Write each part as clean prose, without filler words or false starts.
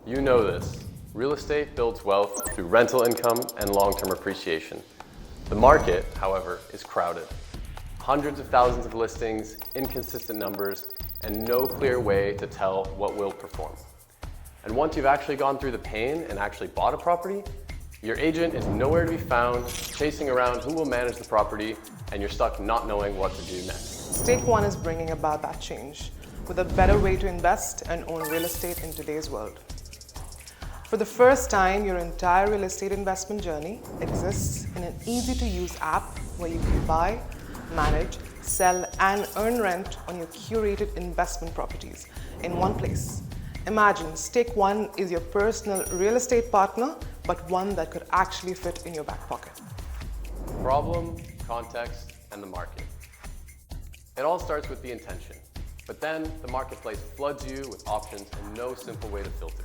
You know this. Real estate builds wealth through rental income and long-term appreciation. The market, however, is crowded. Hundreds of thousands of listings, inconsistent numbers, and no clear way to tell what will perform. And once you've actually gone through the pain and actually bought a property, your agent is nowhere to be found, chasing around who will manage the property, and you're stuck not knowing what to do next. StakeOne is bringing about that change with a better way to invest and own real estate in today's world. For the first time, your entire real estate investment journey exists in an easy-to-use app where you can buy, manage, sell, and earn rent on your curated investment properties in one place. Imagine StakeOne is your personal real estate partner, but one that could actually fit in your back pocket. Problem, context, and the market. It all starts with the intention, but then the marketplace floods you with options and no simple way to filter.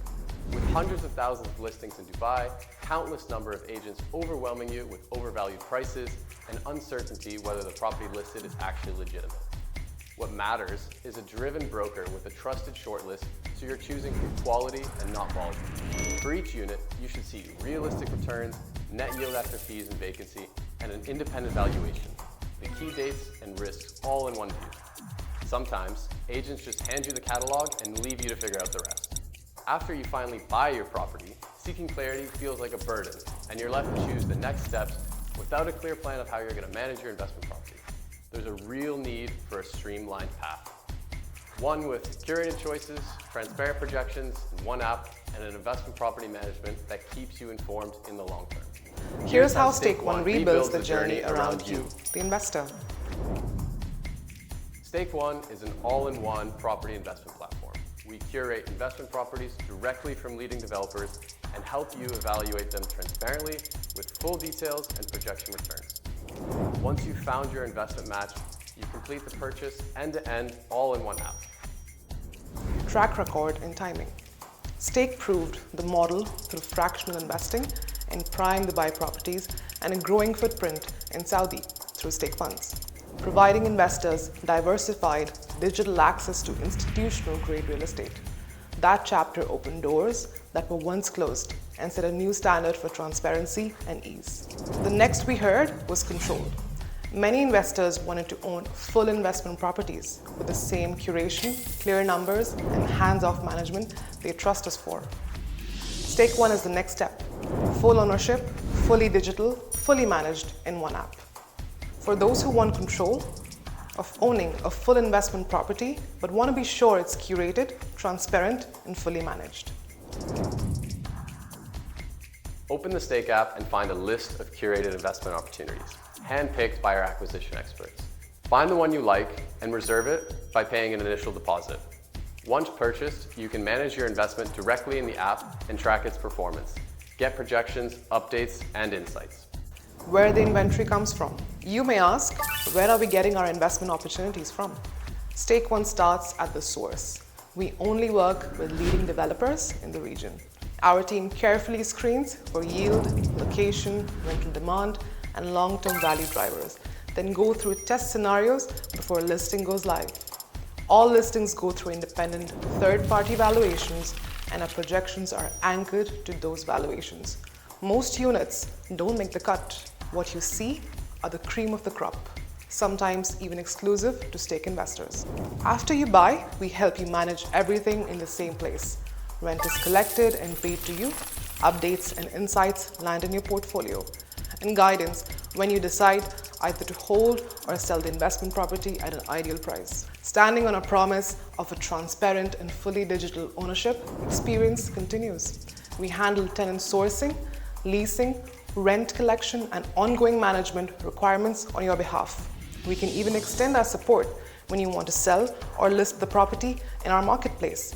With hundreds of thousands of listings in Dubai, countless number of agents overwhelming you with overvalued prices, and uncertainty whether the property listed is actually legitimate. What matters is a driven broker with a trusted shortlist, so you're choosing for quality and not volume. For each unit, you should see realistic returns, net yield after fees and vacancy, and an independent valuation. The key dates and risks all in one view. Sometimes, agents just hand you the catalog and leave you to figure out the rest. After you finally buy your property, seeking clarity feels like a burden, and you're left to choose the next steps without a clear plan of how you're going to manage your investment property. There's a real need for a streamlined path. One with curated choices, transparent projections, one app, and an investment property management that keeps you informed in the long term. Here's how StakeOne rebuilds the journey around you, the investor. StakeOne is an all-in-one property investment platform. We curate investment properties directly from leading developers and help you evaluate them transparently with full details and projection returns. Once you've found your investment match, you complete the purchase end-to-end all in one app. Track record and timing. Stake proved the model through fractional investing in prime Dubai properties and a growing footprint in Saudi through stake funds, providing investors diversified digital access to institutional grade real estate. That chapter opened doors that were once closed and set a new standard for transparency and ease. The next we heard was control. Many investors wanted to own full investment properties with the same curation, clear numbers, and hands-off management they trust us for. StakeOne is the next step. Full ownership, fully digital, fully managed in one app. For those who want control of owning a full investment property but want to be sure it's curated, transparent, and fully managed. Open the Stake app and find a list of curated investment opportunities, handpicked by our acquisition experts. Find the one you like and reserve it by paying an initial deposit. Once purchased, you can manage your investment directly in the app and track its performance. Get projections, updates, and insights. Where the inventory comes from. You may ask, where are we getting our investment opportunities from? StakeOne starts at the source. We only work with leading developers in the region. Our team carefully screens for yield, location, rental demand, and long-term value drivers, then go through test scenarios before a listing goes live. All listings go through independent third-party valuations, and our projections are anchored to those valuations. Most units don't make the cut. What you see are the cream of the crop, sometimes even exclusive to stake investors. After you buy, we help you manage everything in the same place. Rent is collected and paid to you. Updates and insights land in your portfolio. And guidance when you decide either to hold or sell the investment property at an ideal price. Standing on a promise of a transparent and fully digital ownership, experience continues. We handle tenant sourcing, leasing, rent collection, and ongoing management requirements on your behalf. We can even extend our support when you want to sell or list the property in our marketplace,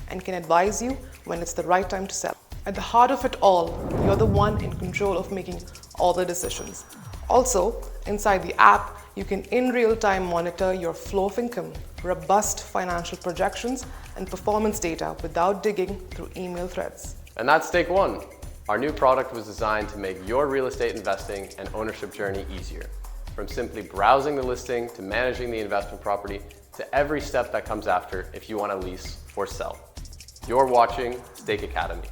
and can advise you when it's the right time to sell. At the heart of it all, you're the one in control of making all the decisions. Also, inside the app, you can in real time monitor your flow of income, robust financial projections, and performance data without digging through email threads. And that's StakeOne. Our new product was designed to make your real estate investing and ownership journey easier. From simply browsing the listing to managing the investment property to every step that comes after if you want to lease or sell. You're watching Stake Academy.